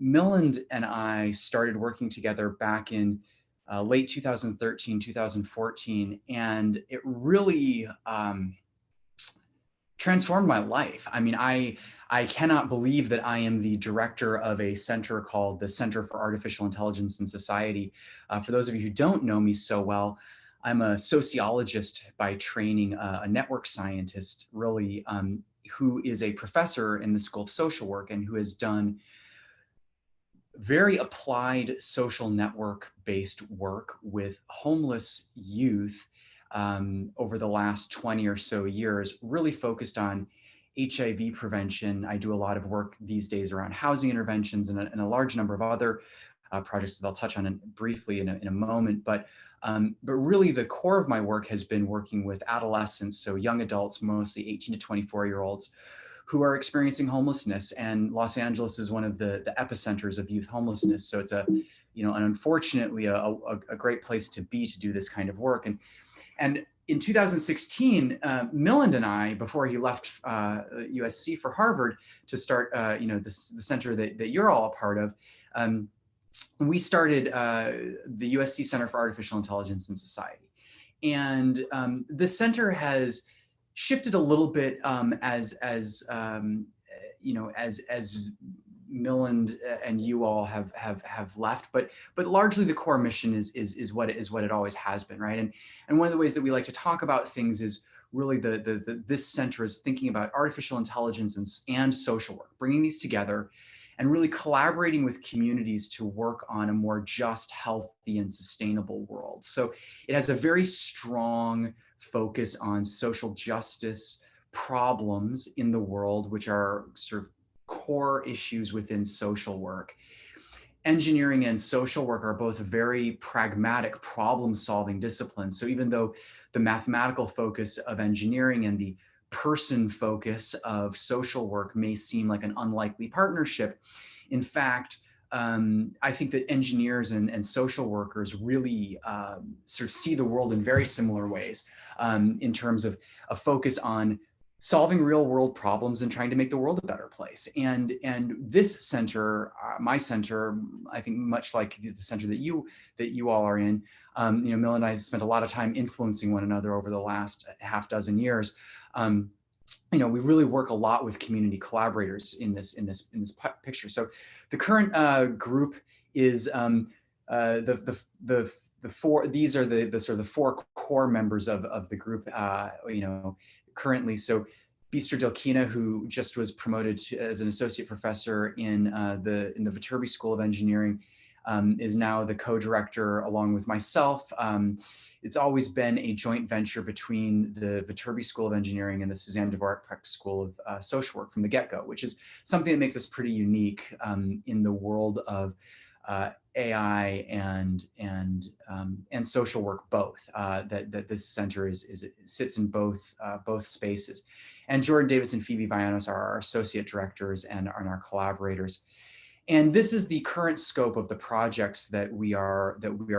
Milland and I started working together back in late 2013, 2014, and it really transformed my life. I mean, I cannot believe that I am the director of a center called the Center for Artificial Intelligence and Society. For those of you who don't know me so well, I'm a sociologist by training, a network scientist, really, who is a professor in the School of Social Work and who has done very applied social network-based work with homeless youth over the last 20 or so years, really focused on HIV prevention. I do a lot of work these days around housing interventions and a large number of other projects that I'll touch on briefly in a moment. But really the core of my work has been working with adolescents, so young adults, mostly 18 to 24-year-olds, who are experiencing homelessness. And Los Angeles is one of the epicenters of youth homelessness. So it's unfortunately a great place to be to do this kind of work. And in 2016, Milland and I, before he left USC for Harvard to start, the center that you're all a part of, we started the USC Center for Artificial Intelligence and Society. And the center has shifted a little bit as Milland and you all have left, but largely the core mission is what it always has been, right? And one of the ways that we like to talk about things is really this center is thinking about artificial intelligence and social work, bringing these together and really collaborating with communities to work on a more just, healthy, and sustainable world. So it has a very strong focus on social justice problems in the world, which are sort of core issues within social work. Engineering and social work are both very pragmatic problem-solving disciplines. So even though the mathematical focus of engineering and the person focus of social work may seem like an unlikely partnership, in fact, I think that engineers and social workers really sort of see the world in very similar ways in terms of a focus on solving real world problems and trying to make the world a better place. And this center, my center, I think much like the center that you all are in, Mill and I spent a lot of time influencing one another over the last half dozen years. We really work a lot with community collaborators in this picture. So the current group is the four. These are the sort of the four core members of the group. Currently, so Bistra Delkina, who just was promoted as an associate professor in the Viterbi School of Engineering, is now the co-director along with myself. It's always been a joint venture between the Viterbi School of Engineering and the Suzanne Dvorak School of Social Work from the get-go, which is something that makes us pretty unique in the world of AI and social work both. That this center sits in both spaces. And Jordan Davis and Phoebe Vianos are our associate directors and are our collaborators. And this is the current scope of the projects that we are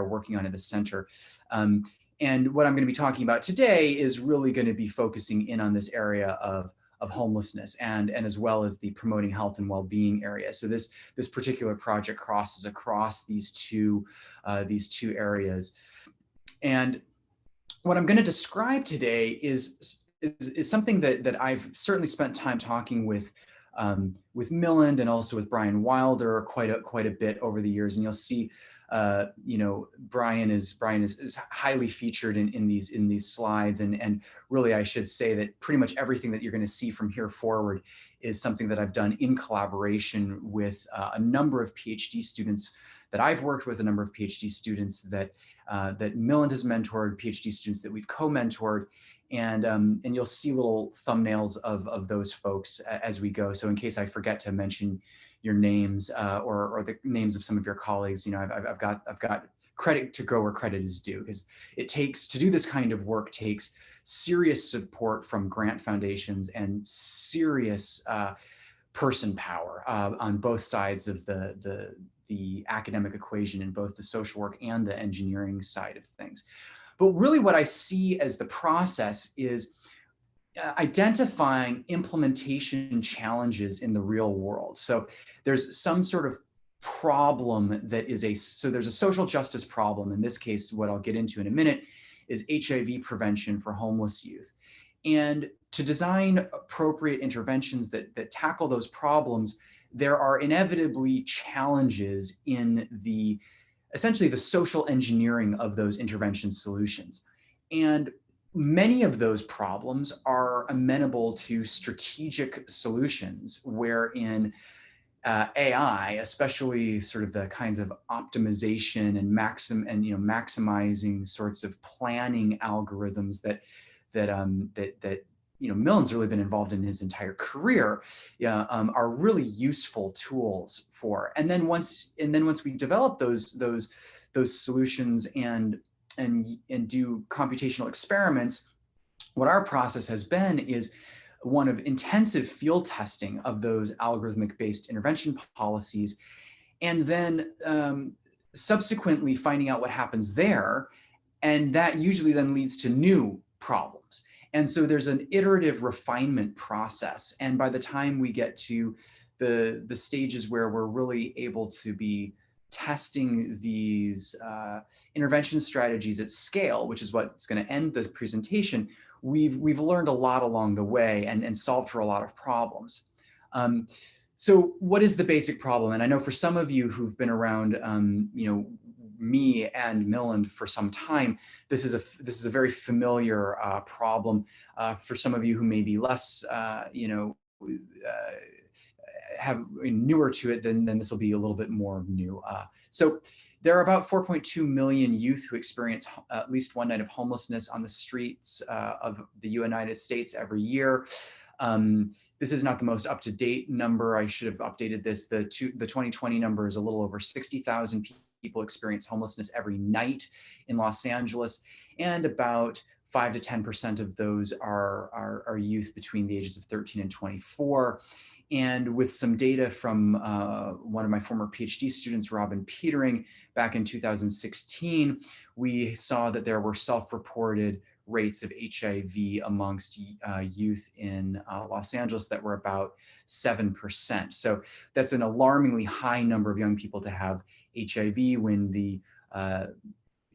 working on at the center. And what I'm going to be talking about today is really going to be focusing in on this area of homelessness and as well as the promoting health and well-being area. So this particular project crosses across these two areas. And what I'm going to describe today is something that I've certainly spent time talking with Milland and also with Brian Wilder quite a bit over the years, and you'll see, Brian is highly featured in these slides, and really I should say that pretty much everything that you're going to see from here forward is something that I've done in collaboration with a number of PhD students that I've worked with, a number of PhD students that Milland has mentored, PhD students that we've co-mentored. And you'll see little thumbnails of those folks as we go. So in case I forget to mention your names or the names of some of your colleagues, I've got credit to go where credit is due, because to do this kind of work takes serious support from grant foundations and serious person power on both sides of the academic equation in both the social work and the engineering side of things. But really what I see as the process is identifying implementation challenges in the real world. So there's some sort of problem that is so there's a social justice problem. In this case, what I'll get into in a minute is HIV prevention for homeless youth. And to design appropriate interventions that tackle those problems, there are inevitably challenges in essentially the social engineering of those intervention solutions. And many of those problems are amenable to strategic solutions wherein AI, especially sort of the kinds of optimization and maximizing sorts of planning algorithms that Millen's really been involved in his entire career, are really useful tools for. And then once we develop those solutions and do computational experiments, what our process has been is one of intensive field testing of those algorithmic-based intervention policies, and then subsequently finding out what happens there. And that usually then leads to new problems. And so there's an iterative refinement process. And by the time we get to the stages where we're really able to be testing these intervention strategies at scale, which is what's going to end this presentation, we've learned a lot along the way and solved for a lot of problems. So what is the basic problem? And I know for some of you who've been around, me and Millen for some time, this is a very familiar problem. For some of you who may be less, have newer to it, then this will be a little bit more new. So there are about 4.2 million youth who experience at least one night of homelessness on the streets of the United States every year. This is not the most up-to-date number. I should have updated this. The 2020 number is a little over 60,000 people experience homelessness every night in Los Angeles, and about 5 to 10% of those are youth between the ages of 13 and 24. And with some data from one of my former PhD students, Robin Petering, back in 2016, we saw that there were self-reported rates of HIV amongst youth in Los Angeles that were about 7%. So that's an alarmingly high number of young people to have HIV, when the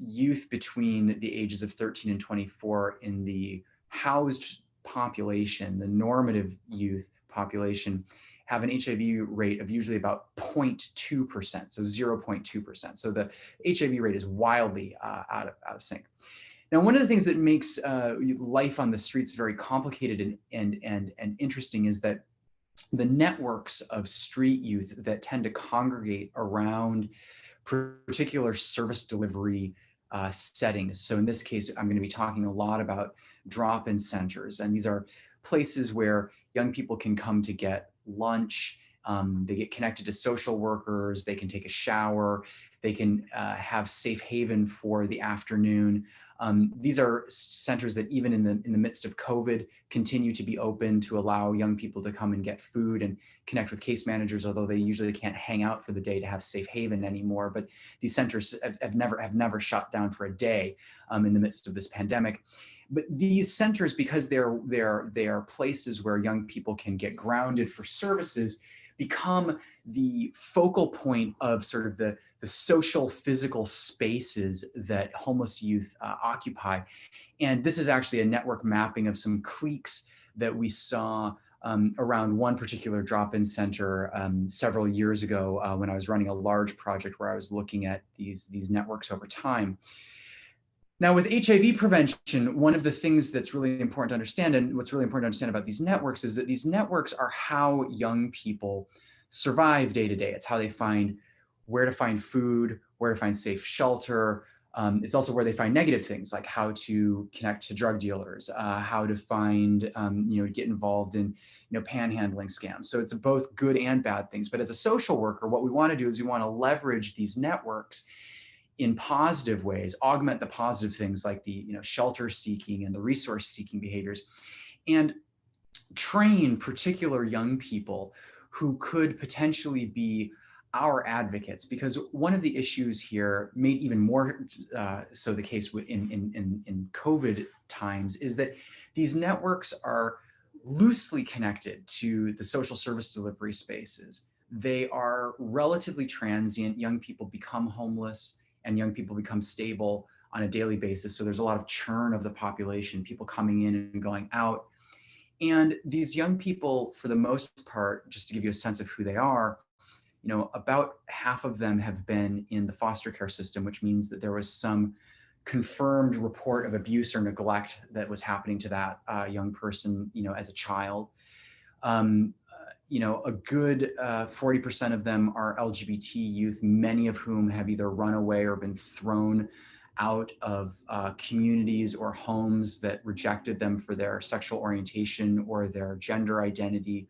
youth between the ages of 13 and 24 in the housed population, the normative youth population, have an HIV rate of usually about 0.2%, so 0.2%. So the HIV rate is wildly out of sync. Now, one of the things that makes life on the streets very complicated and interesting is that the networks of street youth that tend to congregate around particular service delivery settings. So in this case, I'm going to be talking a lot about drop-in centers, and these are places where young people can come to get lunch. They get connected to social workers. They can take a shower. They can have safe haven for the afternoon. These are centers that even in the midst of COVID continue to be open to allow young people to come and get food and connect with case managers, although they usually can't hang out for the day to have safe haven anymore. But these centers have never shut down for a day in the midst of this pandemic. But these centers, because they are places where young people can get grounded for services, become the focal point of sort of the social physical spaces that homeless youth occupy. And this is actually a network mapping of some cliques that we saw around one particular drop-in center several years ago when I was running a large project where I was looking at these networks over time. Now, with HIV prevention, one of the things that's really important to understand, and what's really important to understand about these networks, is that these networks are how young people survive day to day. It's how they find where to find food, where to find safe shelter. It's also where they find negative things, like how to connect to drug dealers, how to find, get involved in, panhandling scams. So it's both good and bad things. But as a social worker, what we want to do is we want to leverage these networks in positive ways, augment the positive things like the shelter seeking and the resource seeking behaviors, and train particular young people who could potentially be our advocates. Because one of the issues here, made even more so the case in COVID times, is that these networks are loosely connected to the social service delivery spaces, they are relatively transient. Young people become homeless and young people become stable on a daily basis. So there's a lot of churn of the population, people coming in and going out. And these young people, for the most part, just to give you a sense of who they are, about half of them have been in the foster care system, which means that there was some confirmed report of abuse or neglect that was happening to that young person, as a child. Um, a good 40% of them are LGBT youth, many of whom have either run away or been thrown out of communities or homes that rejected them for their sexual orientation or their gender identity.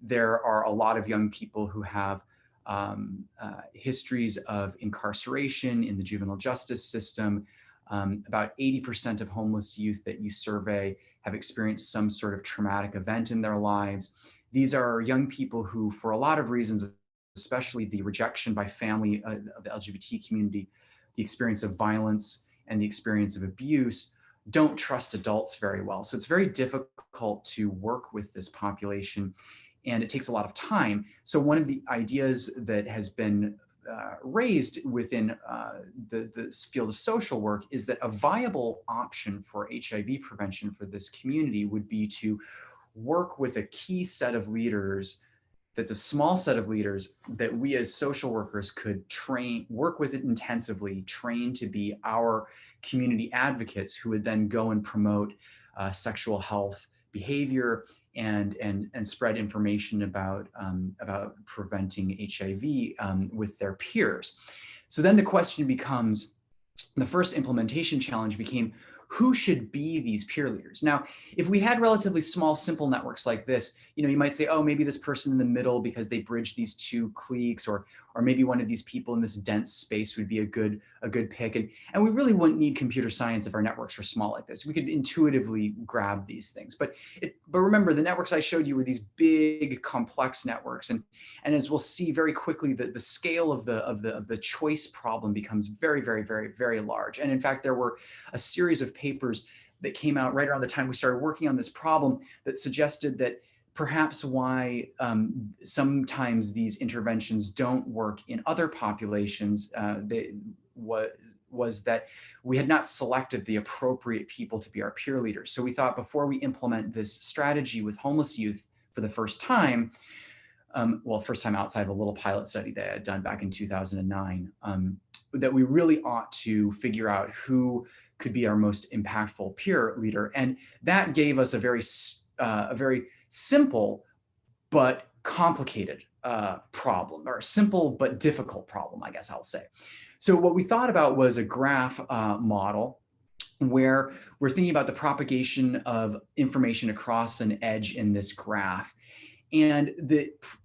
There are a lot of young people who have histories of incarceration in the juvenile justice system. About 80% of homeless youth that you survey have experienced some sort of traumatic event in their lives. These are young people who, for a lot of reasons, especially the rejection by family of the LGBT community, the experience of violence and the experience of abuse, don't trust adults very well. So it's very difficult to work with this population, and it takes a lot of time. So one of the ideas that has been raised within the field of social work is that a viable option for HIV prevention for this community would be to work with a key set of leaders, that's a small set of leaders that we as social workers could train, work with it intensively, train to be our community advocates who would then go and promote sexual health behavior and spread information about preventing HIV with their peers. So then the question becomes, the first implementation challenge became, who should be these peer leaders? Now, if we had relatively small, simple networks like this, you might say, oh, maybe this person in the middle because they bridge these two cliques, or maybe one of these people in this dense space would be a good pick. And we really wouldn't need computer science if our networks were small like this. We could intuitively grab these things. But remember, the networks I showed you were these big, complex networks. And as we'll see very quickly, the scale of the choice problem becomes very, very, very, very large. And in fact, there were a series of papers that came out right around the time we started working on this problem that suggested that perhaps why sometimes these interventions don't work in other populations was that we had not selected the appropriate people to be our peer leaders. So we thought, before we implement this strategy with homeless youth for the first time, first time outside of a little pilot study that I had done back in 2009, that we really ought to figure out who could be our most impactful peer leader. And that gave us a very simple but complicated problem, or a simple but difficult problem, I guess I'll say. So what we thought about was a graph model where we're thinking about the propagation of information across an edge in this graph. And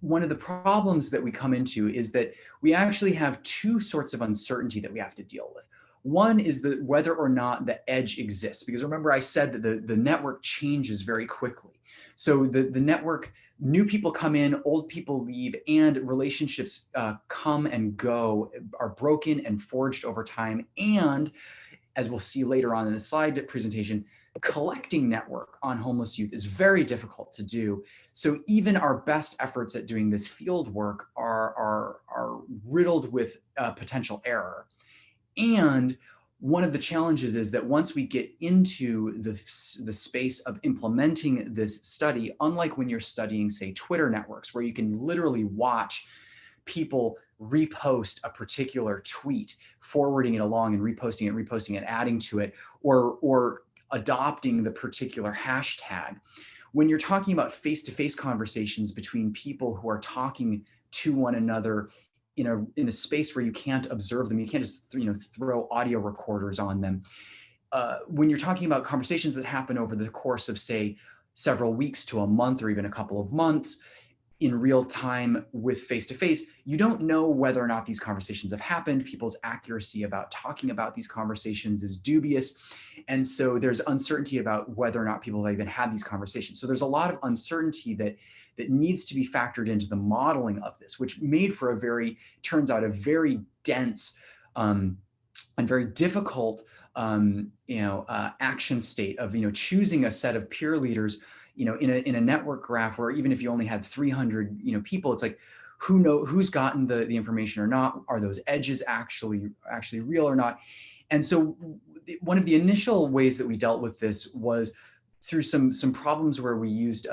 one of the problems that we come into is that we actually have two sorts of uncertainty that we have to deal with. One is whether or not the edge exists, because remember I said that the network changes very quickly. So the network, new people come in, old people leave, and relationships come and go, are broken and forged over time. And as we'll see later on in the slide presentation, collecting network on homeless youth is very difficult to do. So even our best efforts at doing this field work are riddled with potential error. And one of the challenges is that once we get into the space of implementing this study, unlike when you're studying, say, Twitter networks, where you can literally watch people repost a particular tweet, forwarding it along and reposting it, adding to it, or adopting the particular hashtag. When you're talking about face-to-face conversations between people who are talking to one another in a space where you can't observe them, you can't just throw audio recorders on them. When you're talking about conversations that happen over the course of, say, several weeks to a month or even a couple of months, in real time with face-to-face, you don't know whether or not these conversations have happened. People's accuracy about talking about these conversations is dubious. And so there's uncertainty about whether or not people have even had these conversations. So there's a lot of uncertainty that needs to be factored into the modeling of this, which made for turns out a very dense and very difficult action state of choosing a set of peer leaders in a network graph where even if you only had 300, people, it's like, who's gotten the information or not? Are those edges actually real or not? And so one of the initial ways that we dealt with this was through some problems where we used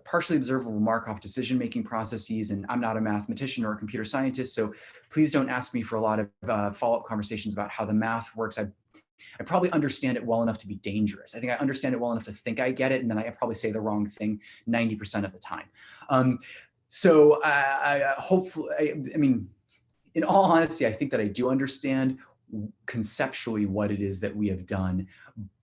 partially observable Markov decision-making processes. And I'm not a mathematician or a computer scientist, so please don't ask me for a lot of follow-up conversations about how the math works. I probably understand it well enough to be dangerous. I think I understand it well enough to think I get it, and then I probably say the wrong thing 90% of the time. So hopefully, I mean, in all honesty, I think that I do understand conceptually what it is that we have done,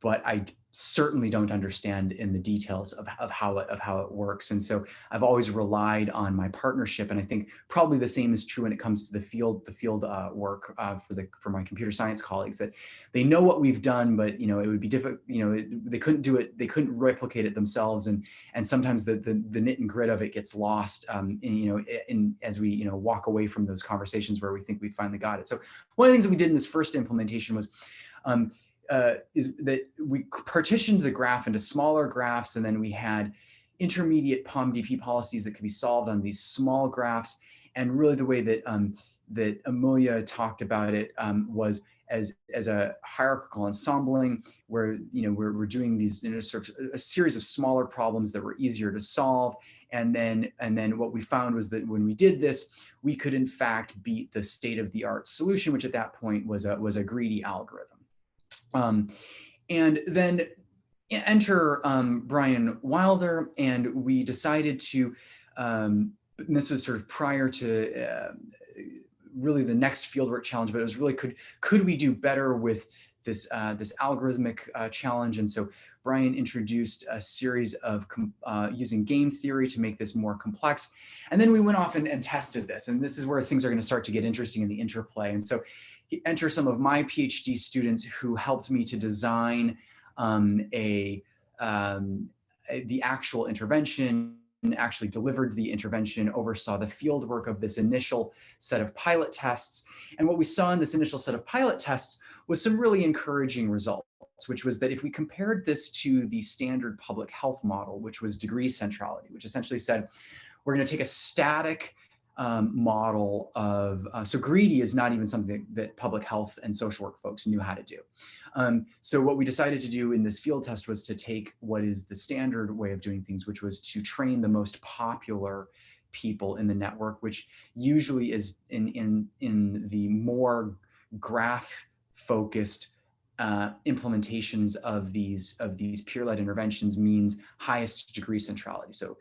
but I certainly don't understand in the details of how it works. And so I've always relied on my partnership. And I think probably the same is true when it comes to the field work for my computer science colleagues, that they know what we've done, but it would be difficult. They couldn't do it. They couldn't replicate it themselves. And sometimes the knit and grit of it gets lost. As we walk away from those conversations where we think we finally got it. So one of the things that we did in this first implementation was is that we partitioned the graph into smaller graphs, and then we had intermediate POM-DP policies that could be solved on these small graphs. And really the way that that Amelia talked about it was as a hierarchical ensembling, where we're doing these sort of a series of smaller problems that were easier to solve. And then what we found was that when we did this, we could in fact beat the state-of-the-art solution, which at that point was a greedy algorithm. And then enter Brian Wilder, and we decided to, and this was sort of prior to really the next fieldwork challenge, but it was really, could we do better with this algorithmic challenge? And so Brian introduced a series of using game theory to make this more complex. And then we went off and tested this. And this is where things are going to start to get interesting in the interplay. And so enter some of my PhD students who helped me to design the actual intervention, actually delivered the intervention, oversaw the field work of this initial set of pilot tests. And what we saw in this initial set of pilot tests was some really encouraging results, which was that if we compared this to the standard public health model, which was degree centrality, which essentially said, we're going to take a static model of, so greedy is not even something that public health and social work folks knew how to do. So what we decided to do in this field test was to take what is the standard way of doing things, which was to train the most popular people in the network, which usually is in the more graph focused implementations of these peer-led interventions means highest degree centrality. So,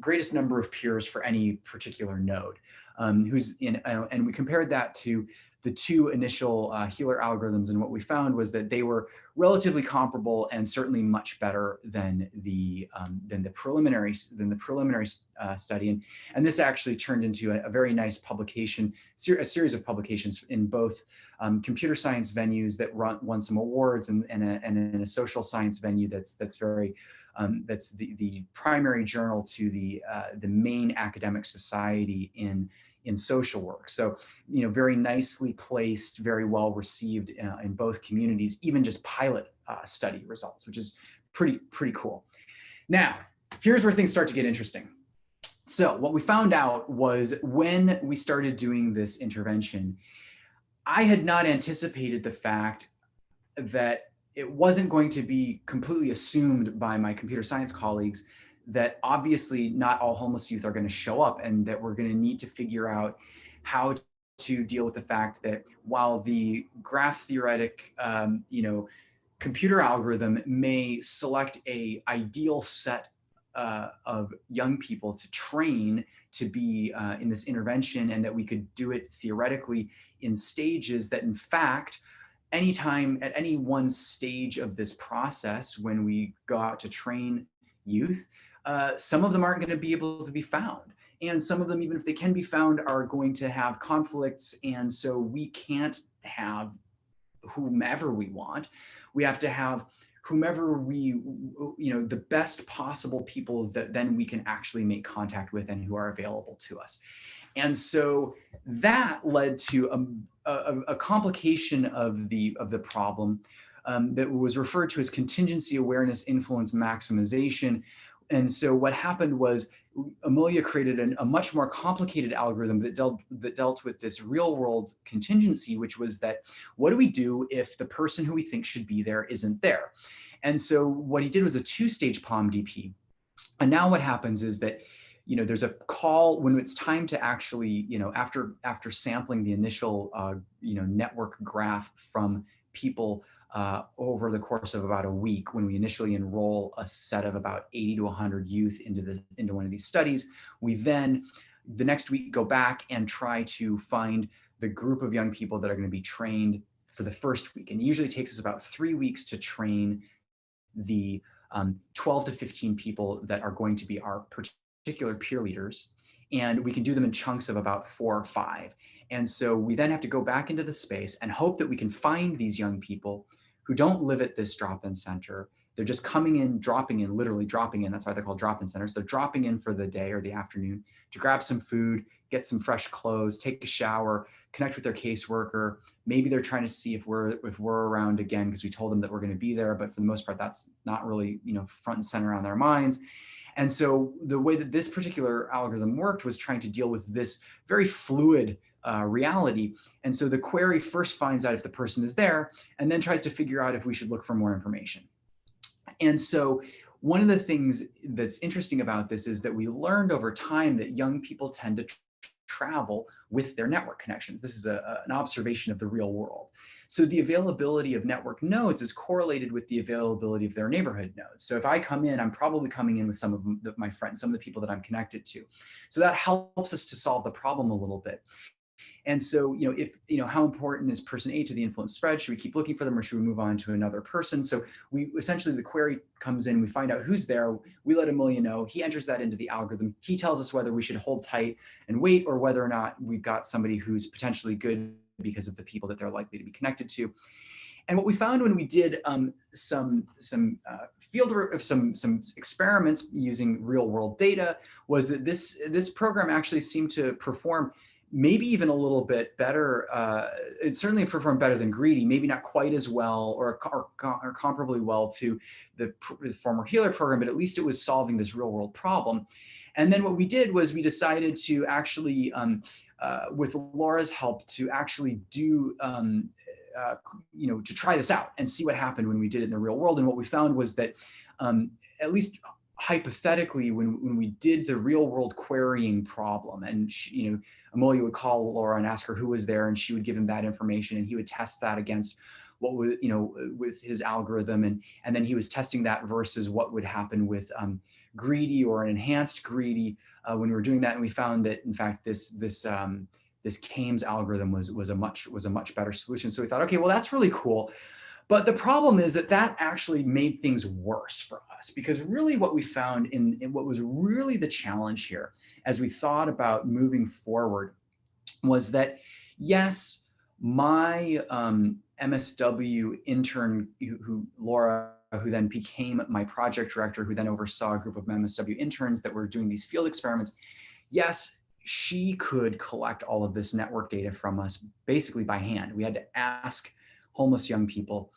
greatest number of peers for any particular node. And we compared that to the two initial healer algorithms, and what we found was that they were relatively comparable and certainly much better than the preliminary study. And this actually turned into a very nice publication, a series of publications in both computer science venues that won some awards, and in a social science venue that's very that's the primary journal to the main academic society in social work. So, very nicely placed, very well received in both communities, even just pilot study results, which is pretty cool. Now, here's where things start to get interesting. So what we found out was when we started doing this intervention, I had not anticipated the fact that it wasn't going to be completely assumed by my computer science colleagues that obviously not all homeless youth are going to show up, and that we're going to need to figure out how to deal with the fact that while the graph theoretic, computer algorithm may select a ideal set of young people to train to be in this intervention, and that we could do it theoretically in stages, that in fact, anytime at any one stage of this process, when we go out to train youth, some of them aren't going to be able to be found. And some of them, even if they can be found, are going to have conflicts. And so we can't have whomever we want. We have to have whomever the best possible people that then we can actually make contact with and who are available to us. And so that led to a complication of the problem, that was referred to as contingency awareness influence maximization. And so what happened was Amelia created a much more complicated algorithm that dealt with this real world contingency, which was that what do we do if the person who we think should be there isn't there? And so what he did was a two-stage POM-DP. And now what happens is that, there's a call when it's time to actually, after sampling the initial, network graph from people over the course of about a week, when we initially enroll a set of about 80 to 100 youth into one of these studies, we then the next week go back and try to find the group of young people that are going to be trained for the first week. And it usually takes us about 3 weeks to train the 12 to 15 people that are going to be our particular peer leaders. And we can do them in chunks of about 4 or 5. And so we then have to go back into the space and hope that we can find these young people who don't live at this drop-in center. They're just coming in, dropping in, literally dropping in. That's why they're called drop-in centers. They're dropping in for the day or the afternoon to grab some food, get some fresh clothes, take a shower, connect with their caseworker. Maybe they're trying to see if we're around again, because we told them that we're going to be there. But for the most part, that's not really, front and center on their minds. And so the way that this particular algorithm worked was trying to deal with this very fluid reality. And so the query first finds out if the person is there and then tries to figure out if we should look for more information. And so one of the things that's interesting about this is that we learned over time that young people tend to travel with their network connections. This is an observation of the real world. So the availability of network nodes is correlated with the availability of their neighborhood nodes. So if I come in, I'm probably coming in with some of my friends, some of the people that I'm connected to. So that helps us to solve the problem a little bit. And so, how important is person A to the influence spread? Should we keep looking for them or should we move on to another person? So we essentially, the query comes in, we find out who's there, we let Amelia know, he enters that into the algorithm. He tells us whether we should hold tight and wait or whether or not we've got somebody who's potentially good because of the people that they're likely to be connected to. And what we found when we did some field work of some experiments using real world data was that this program actually seemed to perform maybe even a little bit better. It certainly performed better than Greedy, maybe not quite as well or comparably well to the former Healer program, but at least it was solving this real world problem. And then what we did was we decided to actually, with Laura's help, to actually do, to try this out and see what happened when we did it in the real world. And what we found was that at least hypothetically, when we did the real world querying problem, and Amelia would call Laura and ask her who was there, and she would give him that information, and he would test that against what was, with his algorithm, and then he was testing that versus what would happen with Greedy or an enhanced Greedy when we were doing that, and we found that in fact this Kames algorithm was a much better solution. So we thought, okay, well that's really cool. But the problem is that actually made things worse for us, because really what we found in what was really the challenge here as we thought about moving forward was that, yes, my MSW intern, who Laura, who then became my project director, who then oversaw a group of MSW interns that were doing these field experiments, yes, she could collect all of this network data from us basically by hand. We had to ask homeless young people,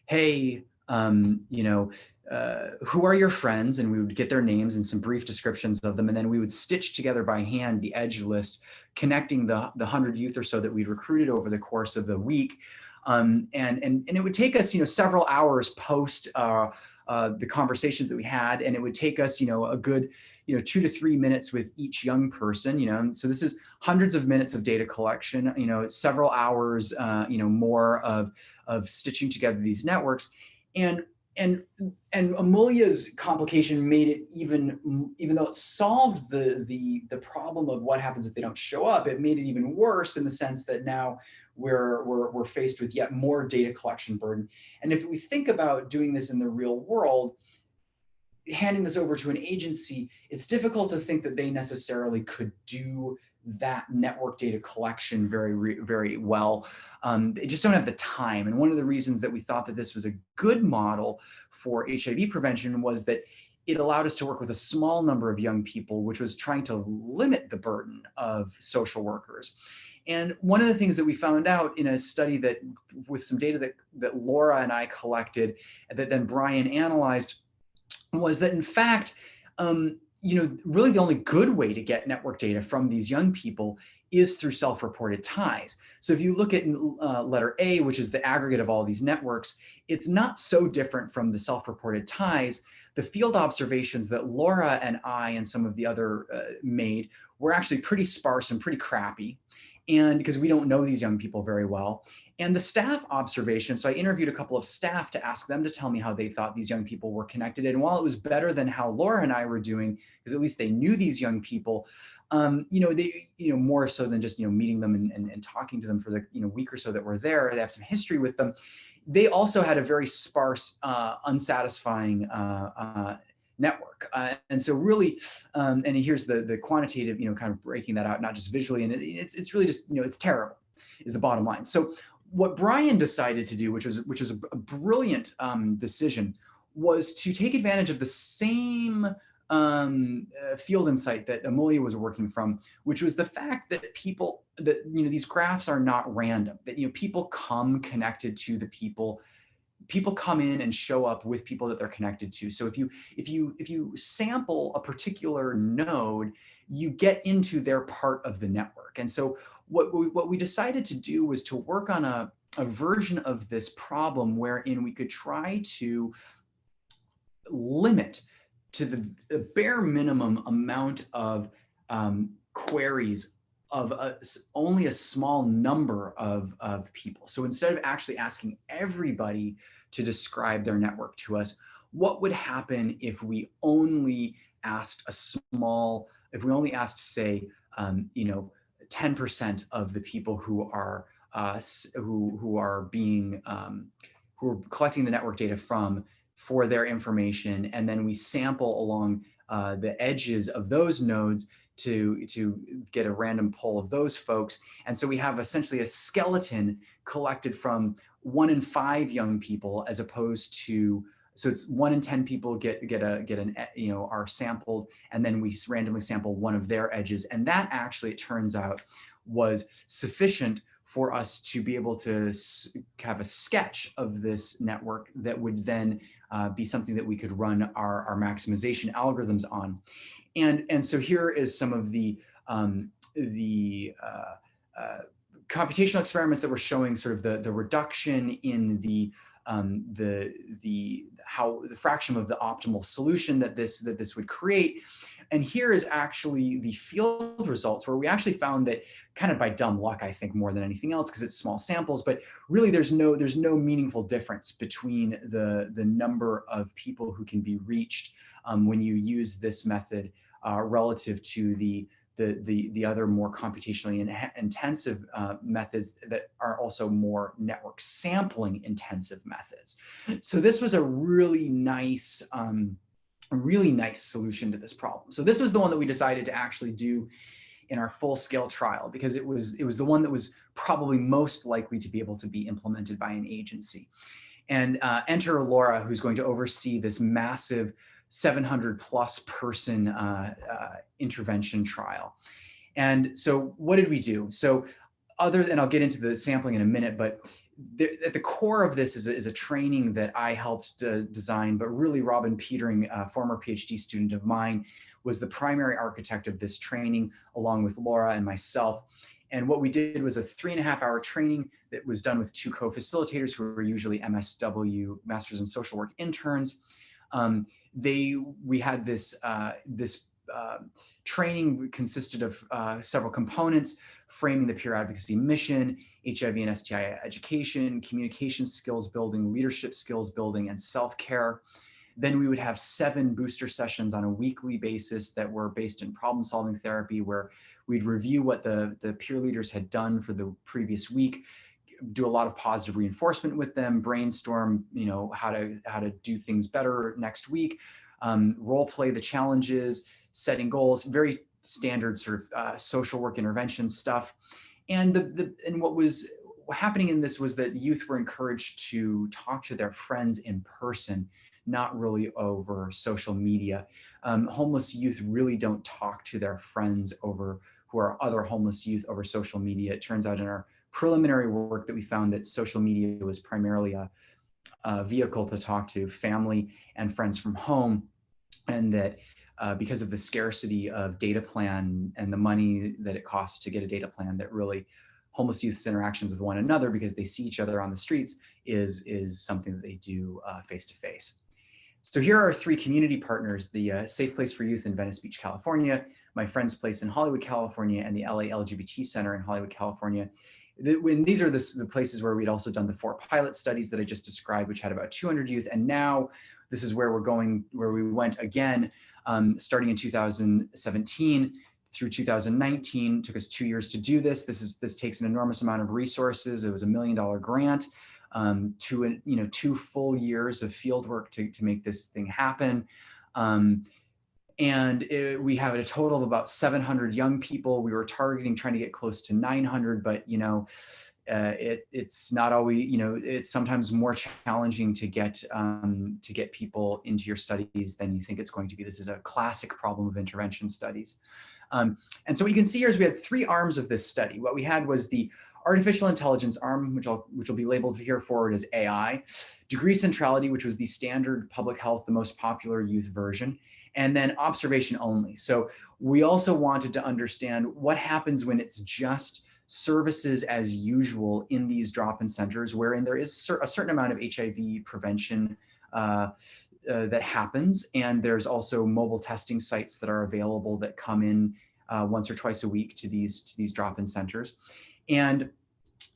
hey, who are your friends? And we would get their names and some brief descriptions of them. And then we would stitch together by hand the edge list, connecting the 100 youth or so that we'd recruited over the course of the week. And it would take us, several hours post the conversations that we had. And it would take us, a good, 2 to 3 minutes with each young person, so this is hundreds of minutes of data collection, several hours, more of stitching together these networks. And Amelia's complication made it even though it solved the problem of what happens if they don't show up, it made it even worse in the sense that now we're faced with yet more data collection burden. And if we think about doing this in the real world, handing this over to an agency, it's difficult to think that they necessarily could do that network data collection very well. They just don't have the time. And one of the reasons that we thought that this was a good model for HIV prevention was that it allowed us to work with a small number of young people, which was trying to limit the burden of social workers. And one of the things that we found out in a study that, with some data that Laura and I collected, that then Brian analyzed, was that in fact, really the only good way to get network data from these young people is through self-reported ties. So if you look at letter A, which is the aggregate of all these networks, it's not so different from the self-reported ties. The field observations that Laura and I and some of the other made were actually pretty sparse and pretty crappy, and because we don't know these young people very well. And the staff observation, so I interviewed a couple of staff to ask them to tell me how they thought these young people were connected. And while it was better than how Laura and I were doing, because at least they knew these young people, they, more so than just, meeting them and talking to them for the, week or so that we're there, they have some history with them. They also had a very sparse, unsatisfying network. And so really, and here's the quantitative, kind of breaking that out, not just visually, and it's really just, it's terrible is the bottom line. So what Brian decided to do, which was a brilliant decision, was to take advantage of the same field insight that Amelia was working from, which was the fact that these graphs are not random, that, people come connected to the people come in and show up with people that they're connected to. So if you sample a particular node, you get into their part of the network. And so what we decided to do was to work on a version of this problem wherein we could try to limit to the bare minimum amount of queries of only a small number of people. So instead of actually asking everybody to describe their network to us, what would happen if we only asked say, 10% of the people who are collecting the network data for their information, and then we sample along the edges of those nodes to get a random poll of those folks. And so we have essentially a skeleton collected from 1 in 5 young people, as opposed to, so it's 1 in 10 people are sampled, and then we randomly sample one of their edges. And that actually, it turns out, was sufficient for us to be able to have a sketch of this network that would then be something that we could run our maximization algorithms on. And so here is some of the computational experiments that were showing sort of the reduction in the fraction of the optimal solution that this would create. And here is actually the field results, where we actually found that, kind of by dumb luck, I think, more than anything else, because it's small samples, but really there's no meaningful difference between the number of people who can be reached when you use this method relative to the other more computationally intensive methods that are also more network sampling intensive methods. So this was a really nice solution to this problem. So this was the one that we decided to actually do in our full-scale trial, because it was the one that was probably most likely to be able to be implemented by an agency. And enter Laura, who's going to oversee this massive 700 plus person intervention trial. And so what did we do? So and I'll get into the sampling in a minute, but at the core of this is a training that I helped design, but really Robin Petering, a former PhD student of mine, was the primary architect of this training, along with Laura and myself. And what we did was a 3.5-hour training that was done with 2 co-facilitators who were usually MSW, Masters in Social Work interns. We had this training consisted of several components: framing the peer advocacy mission, HIV and STI education, communication skills building, leadership skills building, and self-care. Then we would have 7 booster sessions on a weekly basis that were based in problem-solving therapy, where we'd review what the peer leaders had done for the previous week, do a lot of positive reinforcement with them, brainstorm, how to do things better next week, role play the challenges, setting goals, very standard sort of social work intervention stuff. And what was happening in this was that youth were encouraged to talk to their friends in person not really over social media. Homeless youth really don't talk to their friends who are other homeless youth over social media. It turns out in our preliminary work that we found that social media was primarily a vehicle to talk to family and friends from home, and that because of the scarcity of data plan and the money that it costs to get a data plan, that really homeless youth's interactions with one another, because they see each other on the streets, is something that they do face to face. So here are 3 community partners: the Safe Place for Youth in Venice Beach, California, My Friend's Place in Hollywood, California, and the LA LGBT Center in Hollywood, California. These are the places where we'd also done the 4 pilot studies that I just described, which had about 200 youth. And now this is where we went again, starting in 2017 through 2019. It took us 2 years to do this. This takes an enormous amount of resources. It was $1 million grant, 2 full years of field work to make this thing happen. We have a total of about 700 young people. We were trying to get close to 900, but it's not always, it's sometimes more challenging to get people into your studies than you think it's going to be. This is a classic problem of intervention studies. And so what you can see here is we had 3 arms of this study. What we had was the artificial intelligence arm, which will be labeled here forward as AI, degree centrality, which was the standard public health, the most popular youth version, and then observation only. So we also wanted to understand what happens when it's just services as usual in these drop-in centers, wherein there is a certain amount of HIV prevention that happens. And there's also mobile testing sites that are available that come in once or twice a week to these drop-in centers. And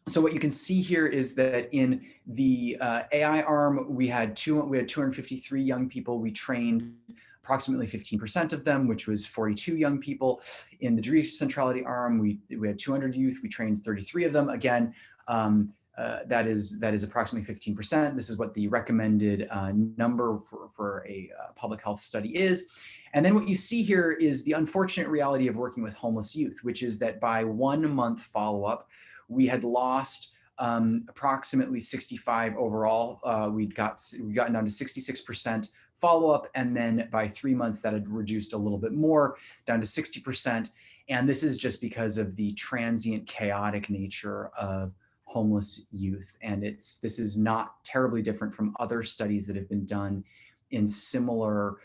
so what you can see here is that in the AI arm, we had 253 young people. We trained approximately 15% of them, which was 42 young people. In the degree centrality arm, we had 200 youth. We trained 33 of them. Again, that is approximately 15%. This is what the recommended number for a public health study is. And then what you see here is the unfortunate reality of working with homeless youth, which is that by 1 month follow-up, we had lost approximately 65 overall. We'd gotten down to 66% follow-up, and then by 3 months that had reduced a little bit more, down to 60%. And this is just because of the transient, chaotic nature of homeless youth. And this is not terribly different from other studies that have been done in similar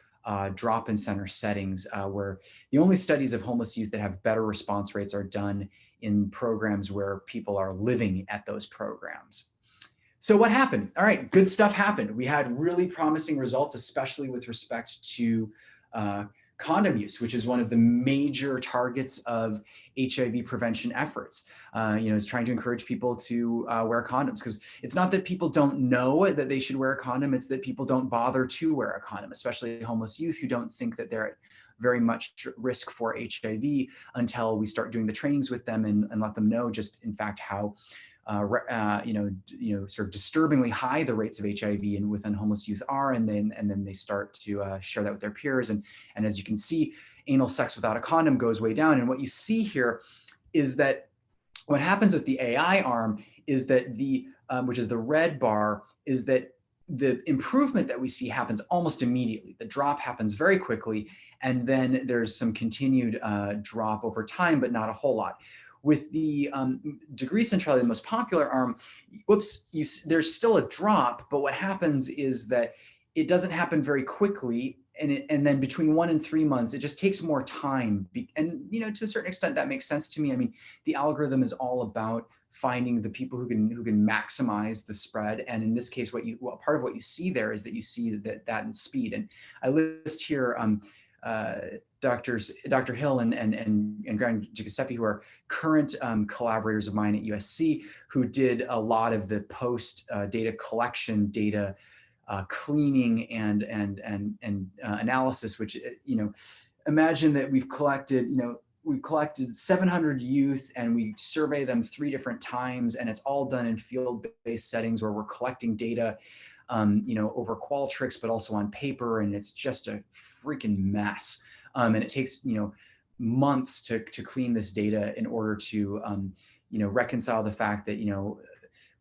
drop-in center settings, where the only studies of homeless youth that have better response rates are done in programs where people are living at those programs. So what happened? All right, good stuff happened. We had really promising results, especially with respect to condom use, which is one of the major targets of HIV prevention efforts. Is trying to encourage people to wear condoms, because it's not that people don't know that they should wear a condom, it's that people don't bother to wear a condom, especially homeless youth who don't think that they're at very much risk for HIV until we start doing the trainings with them and let them know just in fact how sort of disturbingly high the rates of HIV and within homeless youth are, and then they start to share that with their peers. And as you can see, anal sex without a condom goes way down. And what you see here is that what happens with the AI arm is that which is the red bar, is that the improvement that we see happens almost immediately. The drop happens very quickly, and then there's some continued drop over time, but not a whole lot. With the degree centrality, the most popular arm, there's still a drop, but what happens is that it doesn't happen very quickly, and then between 1 and 3 months, it just takes more time. And to a certain extent, that makes sense to me. I mean, the algorithm is all about finding the people who can maximize the spread. And in this case, part of what you see there is that you see that in speed. And I list here Dr. Hill and Graham Giuseppe, who are current collaborators of mine at USC, who did a lot of the post data collection, data cleaning and analysis. Which imagine that we've collected 700 youth, and we survey them 3 different times, and it's all done in field-based settings where we're collecting data over Qualtrics, but also on paper, and it's just a freaking mess. And it takes months to clean this data in order to reconcile the fact that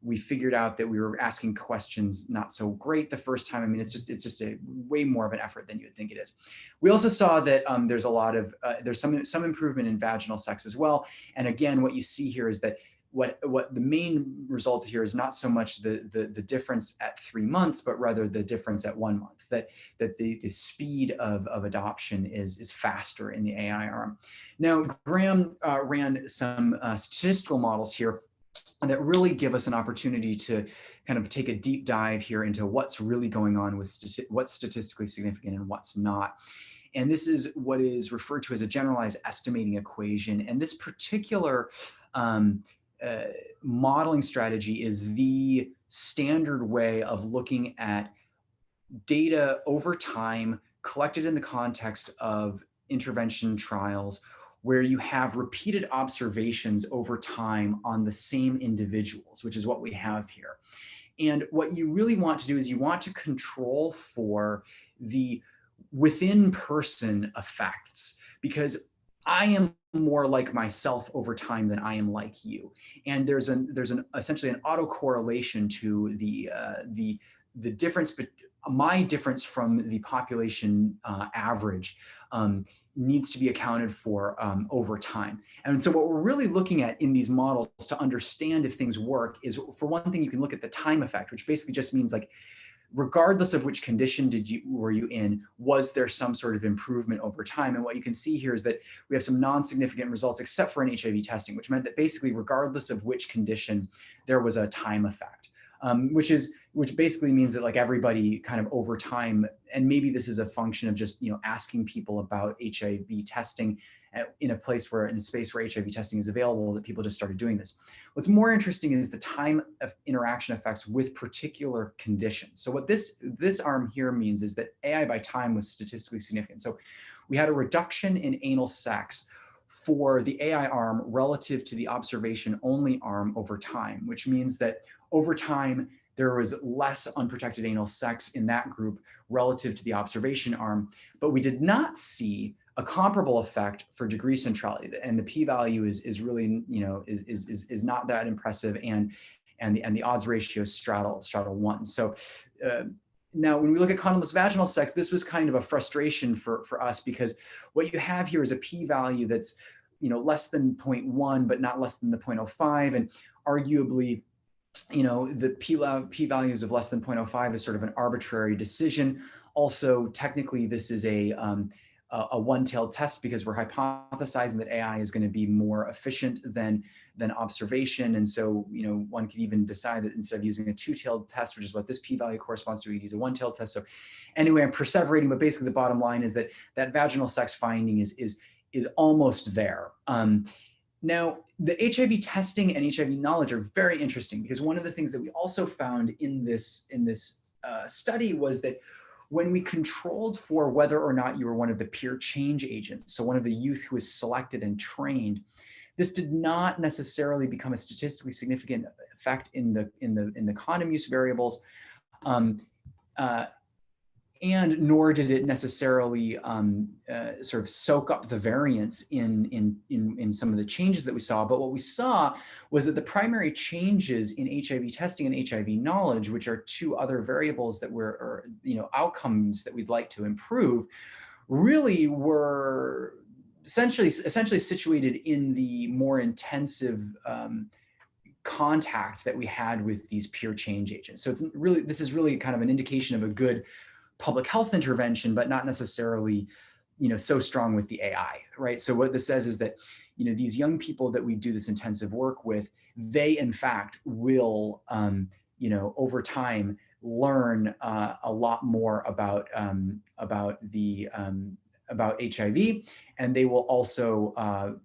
we figured out that we were asking questions not so great the first time. I mean, it's just a way more of an effort than you would think it is. We also saw that there's a lot of there's some improvement in vaginal sex as well. And again, what you see here is that what the main result here is not so much the difference at 3 months, but rather the difference at 1 month. That the speed of adoption is faster in the AI arm. Now, Graham ran some statistical models here that really give us an opportunity to kind of take a deep dive here into what's really going on with what's statistically significant and what's not. And this is what is referred to as a generalized estimating equation. And this particular modeling strategy is the standard way of looking at data over time collected in the context of intervention trials, where you have repeated observations over time on the same individuals, which is what we have here. And what you really want to do is you want to control for the within person effects, because I am more like myself over time than I am like you. And there's essentially an autocorrelation to the difference, but my difference from the population average needs to be accounted for over time. And so what we're really looking at in these models to understand if things work is, for one thing, you can look at the time effect, which basically just means like, regardless of which condition were you in, was there some sort of improvement over time? And what you can see here is that we have some non-significant results except for in HIV testing, which meant that basically regardless of which condition, there was a time effect, which basically means that like everybody kind of over time, and maybe this is a function of just, asking people about HIV testing in a space where HIV testing is available, that people just started doing this. What's more interesting is the time of interaction effects with particular conditions. So what this arm here means is that AI by time was statistically significant. So we had a reduction in anal sex for the AI arm relative to the observation only arm over time, which means that over time, there was less unprotected anal sex in that group relative to the observation arm, but we did not see a comparable effect for degree centrality, and the p-value is really is not that impressive, and the odds ratio straddle 1. So now when we look at condomless vaginal sex, this was kind of a frustration for us, because what you have here is a p-value that's less than 0.1 but not less than the 0.05, and arguably the p-values of less than 0.05 is sort of an arbitrary decision. Also, technically, this is a one-tailed test, because we're hypothesizing that AI is going to be more efficient than observation. And so, one could even decide that instead of using a two-tailed test, which is what this p-value corresponds to, we use a one-tailed test. So anyway, I'm perseverating, but basically the bottom line is that vaginal sex finding is almost there. Now, the HIV testing and HIV knowledge are very interesting, because one of the things that we also found in this study was that when we controlled for whether or not you were one of the peer change agents, so one of the youth who was selected and trained, this did not necessarily become a statistically significant effect in the condom use variables, and nor did it necessarily sort of soak up the variance in some of the changes that we saw. But what we saw was that the primary changes in HIV testing and HIV knowledge, which are two other variables that were, outcomes that we'd like to improve, really were essentially situated in the more intensive contact that we had with these peer change agents. So this is really kind of an indication of a good public health intervention, but not necessarily, so strong with the AI, right? So what this says is that, these young people that we do this intensive work with, they in fact will, over time learn a lot more about HIV, and they will also,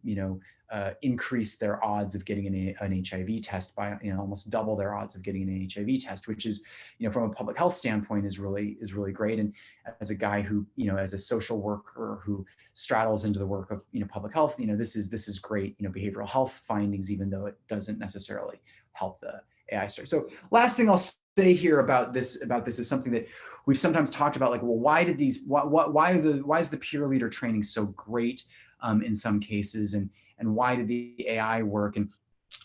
increase their odds of getting an HIV test by, almost double their odds of getting an HIV test, which is, from a public health standpoint is really great. And as a guy who, as a social worker who straddles into the work of, public health, this is great, behavioral health findings, even though it doesn't necessarily help the AI story. So last thing I'll say here about this is something that we've sometimes talked about, like, well, why is the peer leader training so great in some cases, and why did the AI work? And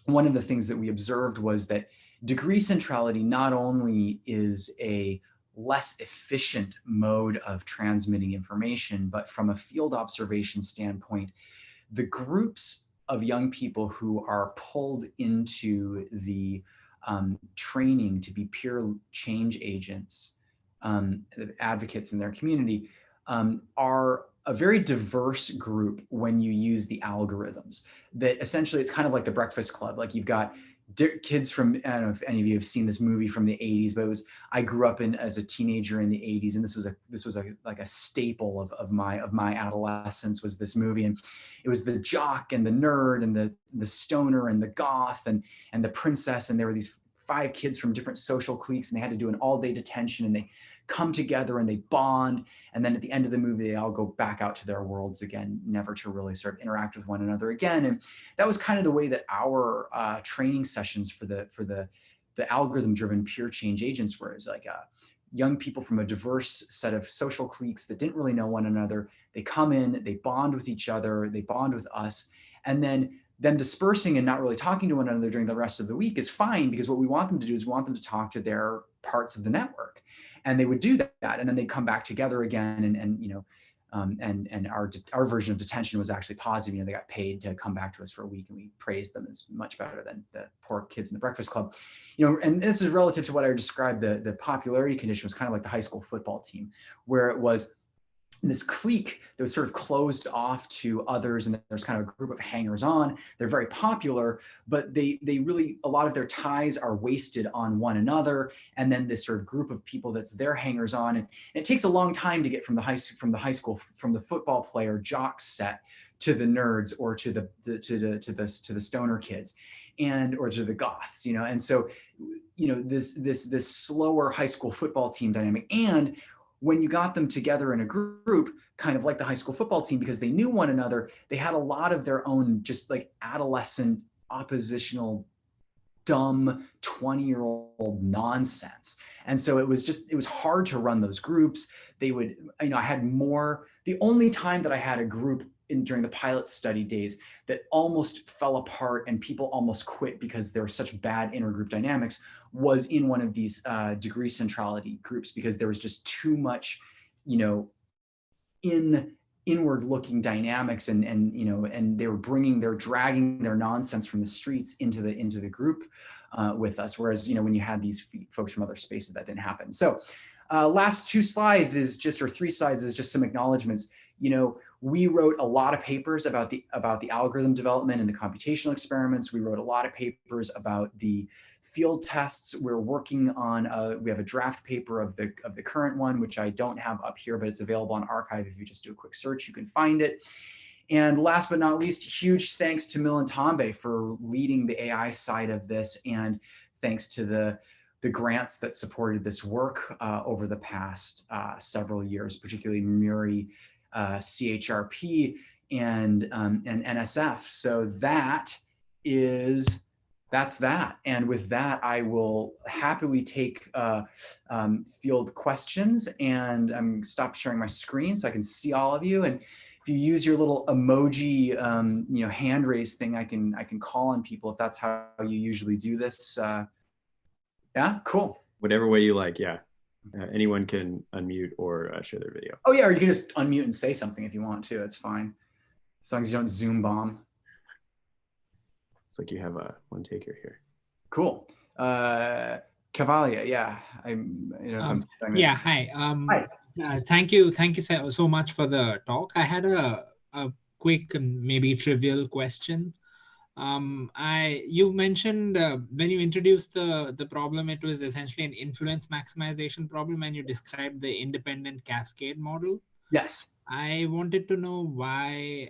one of the things that we observed was that degree centrality not only is a less efficient mode of transmitting information, but from a field observation standpoint, the groups of young people who are pulled into the training to be peer change agents, advocates in their community, are a very diverse group when you use the algorithms. That essentially it's kind of like the Breakfast Club. Like you've got kids from, I don't know if any of you have seen this movie from the 80s, but I grew up as a teenager in the 80s, and this was like a staple of my adolescence was this movie. And it was the jock and the nerd and the stoner and the goth and the princess, and there were these 5 kids from different social cliques, and they had to do an all-day detention, and they come together and they bond, and then at the end of the movie they all go back out to their worlds again, never to really sort of interact with one another again. And that was kind of the way that our training sessions for the algorithm driven peer change agents were. Is like young people from a diverse set of social cliques that didn't really know one another. They come in, they bond with each other, they bond with us, and then them dispersing and not really talking to one another during the rest of the week is fine, because what we want them to do is we want them to talk to their parts of the network, and they would do that, and then they'd come back together again, and our version of detention was actually positive. You know, they got paid to come back to us for a week, and we praised them as much better than the poor kids in the Breakfast Club. You know, and this is relative to what I described. The popularity condition was kind of like the high school football team, where it was this clique that was sort of closed off to others, and there's kind of a group of hangers on. They're very popular, but they really, a lot of their ties are wasted on one another. And then this sort of group of people that's their hangers on. And it takes a long time to get from the high school, from the football player jock set to the nerds, or to the stoner kids, or to the goths, you know. And so, you know, this slower high school football team dynamic. And when you got them together in a group, kind of like the high school football team, because they knew one another, they had a lot of their own just like adolescent, oppositional, dumb 20-year-old nonsense. And so it was hard to run those groups. They would, you know, the only time that I had a group during the pilot study days that almost fell apart and people almost quit because there were such bad intergroup dynamics was in one of these degree centrality groups, because there was just too much, you know, inward looking dynamics, and you know, and they're dragging their nonsense from the streets into the group with us. Whereas, you know, when you had these folks from other spaces, that didn't happen. So last 2 slides is just, or 3 slides is just some acknowledgements. You know, we wrote a lot of papers about the algorithm development and the computational experiments. We wrote a lot of papers about the field tests. We're working on we have a draft paper of the current one, which I don't have up here, but it's available on archive. If you just do a quick search, you can find it. And last but not least, huge thanks to Milind Tambe for leading the AI side of this, and thanks to the grants that supported this work over the past several years, particularly Muri, CHRP, and NSF. So that's that. And with that, I will happily take field questions, and I'm stop sharing my screen so I can see all of you. And if you use your little emoji, you know, hand raise thing, I can call on people if that's how you usually do this. Yeah, cool. Whatever way you like, yeah. Anyone can unmute or share their video. Oh yeah, or you can just unmute and say something if you want to. It's fine, as long as you don't Zoom bomb. It's like you have one taker here. Cool. Cavalia, yeah. Yeah, hi. Hi. Thank you so much for the talk. I had a quick and maybe trivial question. You mentioned when you introduced the problem, it was essentially an influence maximization problem, and you described the independent cascade model. Yes. I wanted to know why,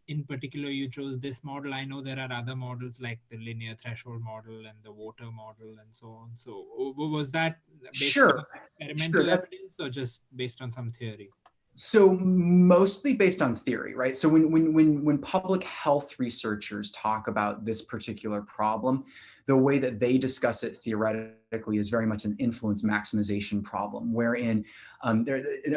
in particular, you chose this model. I know there are other models like the linear threshold model and the water model and so on. So was that based on experimental evidence or just based on some theory? So mostly based on theory, right? So when public health researchers talk about this particular problem, the way that they discuss it theoretically theoretically is very much an influence maximization problem, wherein an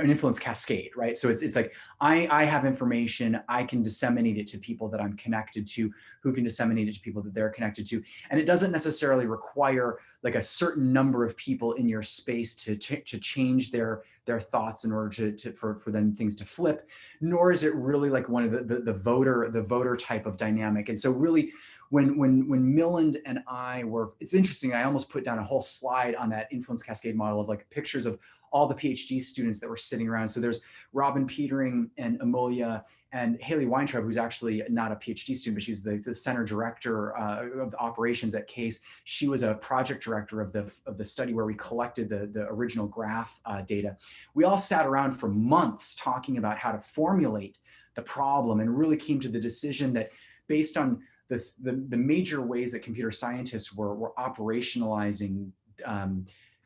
influence cascade, right? So it's like, I have information, I can disseminate it to people that I'm connected to, who can disseminate it to people that they're connected to. And it doesn't necessarily require like a certain number of people in your space to change their thoughts in order for then things to flip, nor is it really like one of the voter type of dynamic. And so really, when Milland and I were, it's interesting, I almost put down a whole slide on that influence cascade model of like pictures of all the PhD students that were sitting around. So there's Robin Petering and Amelia and Haley Weintraub, who's actually not a PhD student, but she's the center director of operations at CASE. She was a project director of the study where we collected the original graph data. We all sat around for months talking about how to formulate the problem, and really came to the decision that based on the major ways that computer scientists were operationalizing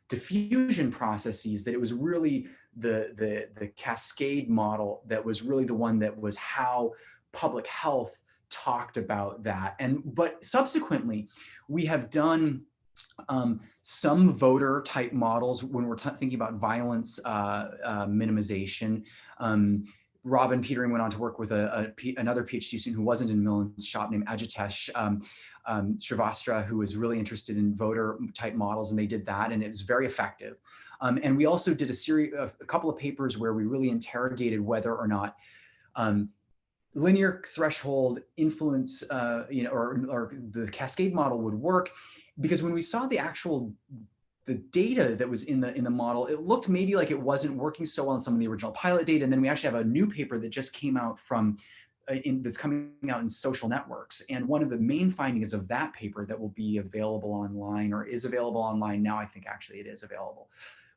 diffusion processes, that it was really the cascade model that was really the one that was how public health talked about that. But subsequently, we have done some voter type models when we're thinking about violence minimization. Robin Petering went on to work with another PhD student who wasn't in Milland's shop, named Ajitesh Srivastava, who was really interested in voter type models, and they did that, and it was very effective. And we also did a couple of papers where we really interrogated whether or not linear threshold influence, or the cascade model would work, because when we saw the data that was in the model, it looked maybe like it wasn't working so well in some of the original pilot data. And then we actually have a new paper that just came out that's coming out in Social Networks. And one of the main findings of that paper that will be available online, or is available online now, I think actually it is available,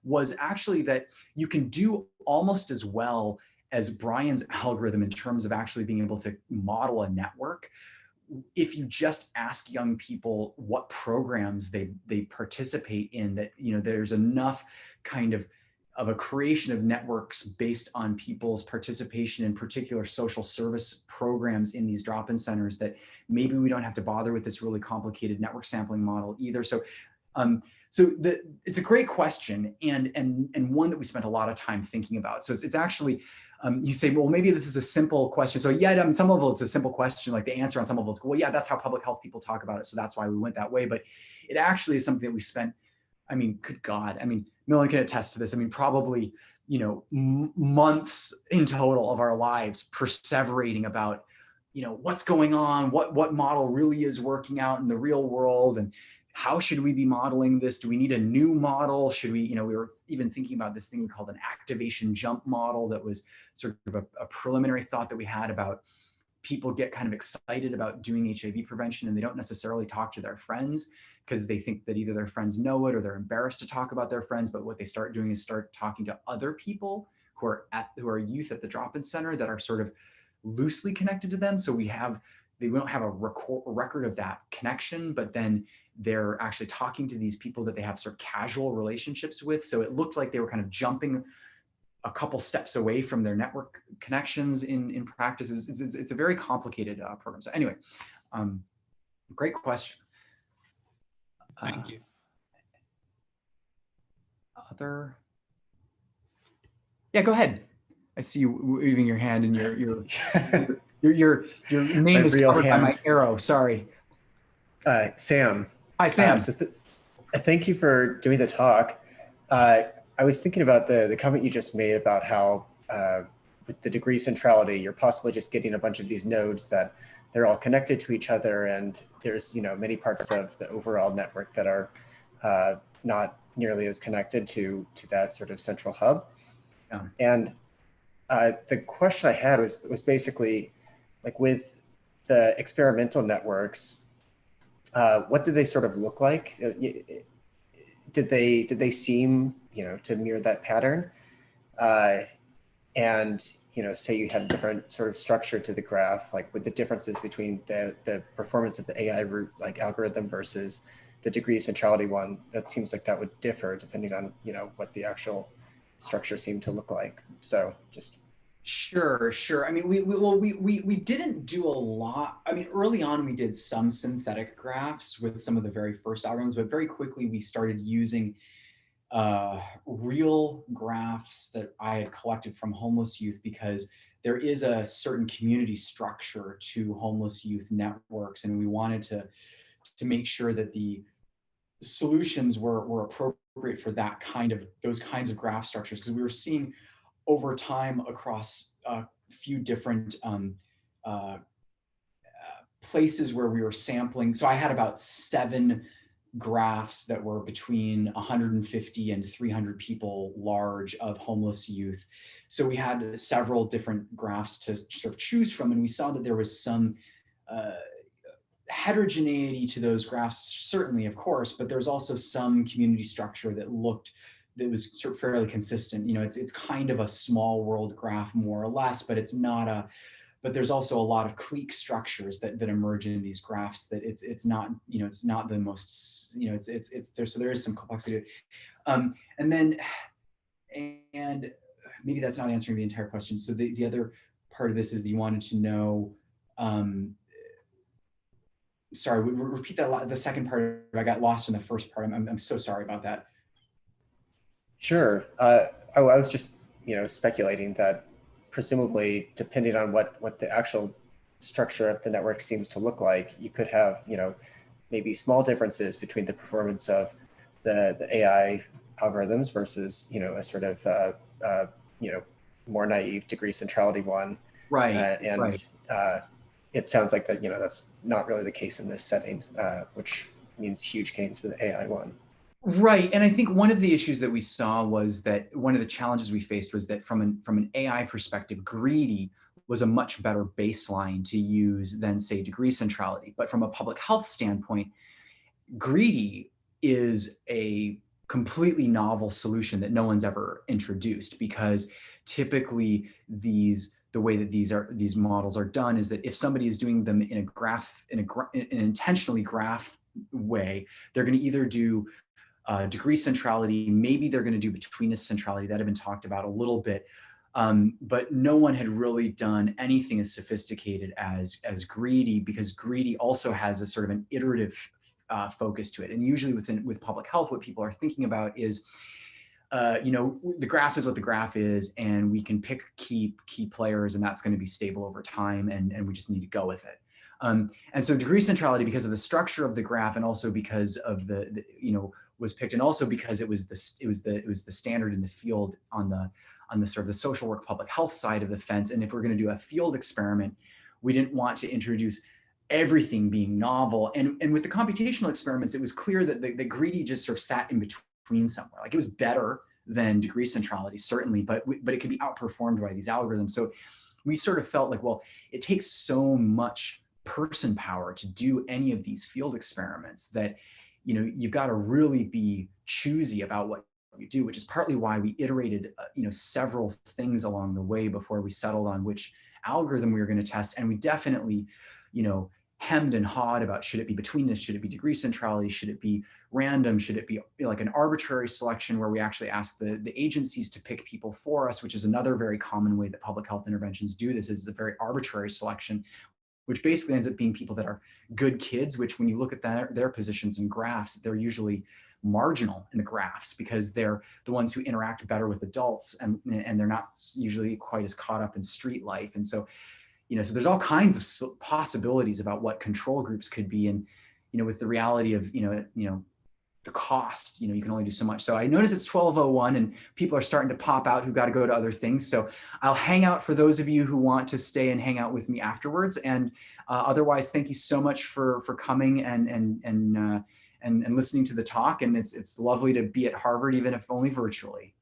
was actually that you can do almost as well as Brian's algorithm in terms of actually being able to model a network if you just ask young people what programs they participate in, that there's enough kind of a creation of networks based on people's participation in particular social service programs in these drop-in centers, that maybe we don't have to bother with this really complicated network sampling model either. So it's a great question, and one that we spent a lot of time thinking about. So it's actually, you say, well, maybe this is a simple question. So yeah, on some level, it's a simple question. Like the answer on some level is, well, yeah, that's how public health people talk about it, so that's why we went that way. But it actually is something that we spent, good God, Milland can attest to this. Probably, months in total of our lives perseverating about, what's going on, what model really is working out in the real world, and how should we be modeling this? Do we need a new model? Should we, we were even thinking about this thing we called an activation jump model that was sort of a preliminary thought that we had about people get kind of excited about doing HIV prevention, and they don't necessarily talk to their friends because they think that either their friends know it or they're embarrassed to talk about their friends. But what they start doing is start talking to other people who are youth at the drop-in center that are sort of loosely connected to them. So they don't have a record of that connection, but then they're actually talking to these people that they have sort of casual relationships with. So it looked like they were kind of jumping a couple steps away from their network connections in practice. It's a very complicated program. So anyway, great question. Thank you. Yeah, go ahead. I see you waving your hand, and your name is covered by my arrow. Sorry. Sam. Hi, Sam. Thank you for doing the talk. I was thinking about the comment you just made about how with the degree centrality, you're possibly just getting a bunch of these nodes that they're all connected to each other, and there's many parts of the overall network that are not nearly as connected to that sort of central hub. Yeah. And the question I had was basically, like, with the experimental networks, what did they sort of look like? Did they seem to mirror that pattern? And say you had different sort of structure to the graph, like with the differences between the performance of the AI route like algorithm versus the degree centrality one, that seems like that would differ depending on what the actual structure seemed to look like. So just Sure, sure. I mean, we didn't do a lot. I mean, early on we did some synthetic graphs with some of the very first algorithms, but very quickly we started using real graphs that I had collected from homeless youth, because there is a certain community structure to homeless youth networks, and we wanted to make sure that the solutions were appropriate for that those kinds of graph structures, because we were seeing over time across a few different places where we were sampling. So I had about 7 graphs that were between 150 and 300 people large of homeless youth. So we had several different graphs to sort of choose from, and we saw that there was some heterogeneity to those graphs, certainly, of course, but there's also some community structure that was sort of fairly consistent. You know, it's kind of a small world graph more or less, but it's not but there's also a lot of clique structures that emerge in these graphs, that it's not, you know, it's not the most, you know, it's there. So there is some complexity. And maybe that's not answering the entire question. So the other part of this is that you wanted to know, sorry, repeat that, the second part. I got lost in the first part. I'm so sorry about that. Sure. I was just, speculating that presumably, depending on what the actual structure of the network seems to look like, you could have, maybe small differences between the performance of the AI algorithms versus, a sort of, more naive degree centrality one. Right. Right. It sounds like that, that's not really the case in this setting, which means huge gains for the AI one. Right. And I think one of the issues that we saw was that one of the challenges we faced was that from an AI perspective, greedy was a much better baseline to use than, say, degree centrality. But from a public health standpoint, greedy is a completely novel solution that no one's ever introduced, because typically the way that these models are done is that if somebody is doing them in an intentionally graph way, they're going to either do degree centrality, maybe they're going to do betweenness centrality, that had been talked about a little bit, but no one had really done anything as sophisticated as greedy, because greedy also has a sort of an iterative focus to it. And usually with public health, what people are thinking about is, the graph is what the graph is, and we can pick key players, and that's going to be stable over time, and we just need to go with it. And so degree centrality, because of the structure of the graph, and also because of the was picked, and also because it was the standard in the field on the sort of the social work public health side of the fence. And if we're going to do a field experiment, we didn't want to introduce everything being novel. And with the computational experiments, it was clear that the greedy just sort of sat in between somewhere. Like, it was better than degree centrality, certainly, but it could be outperformed by these algorithms. So we sort of felt like, well, it takes so much person power to do any of these field experiments that, you've got to really be choosy about what you do, which is partly why we iterated, several things along the way before we settled on which algorithm we were going to test. And we definitely, hemmed and hawed about, should it be betweenness? Should it be degree centrality? Should it be random? Should it be like an arbitrary selection where we actually ask the agencies to pick people for us, which is another very common way that public health interventions do this, is a very arbitrary selection, which basically ends up being people that are good kids, which when you look at their positions in graphs, they're usually marginal in the graphs because they're the ones who interact better with adults, and they're not usually quite as caught up in street life. And so, so there's all kinds of possibilities about what control groups could be. And, with the reality of, the cost, you can only do so much. So I notice it's 12:01 and people are starting to pop out who've got to go to other things. So I'll hang out for those of you who want to stay and hang out with me afterwards. And otherwise, thank you so much for coming and listening to the talk. And it's lovely to be at Harvard, even if only virtually.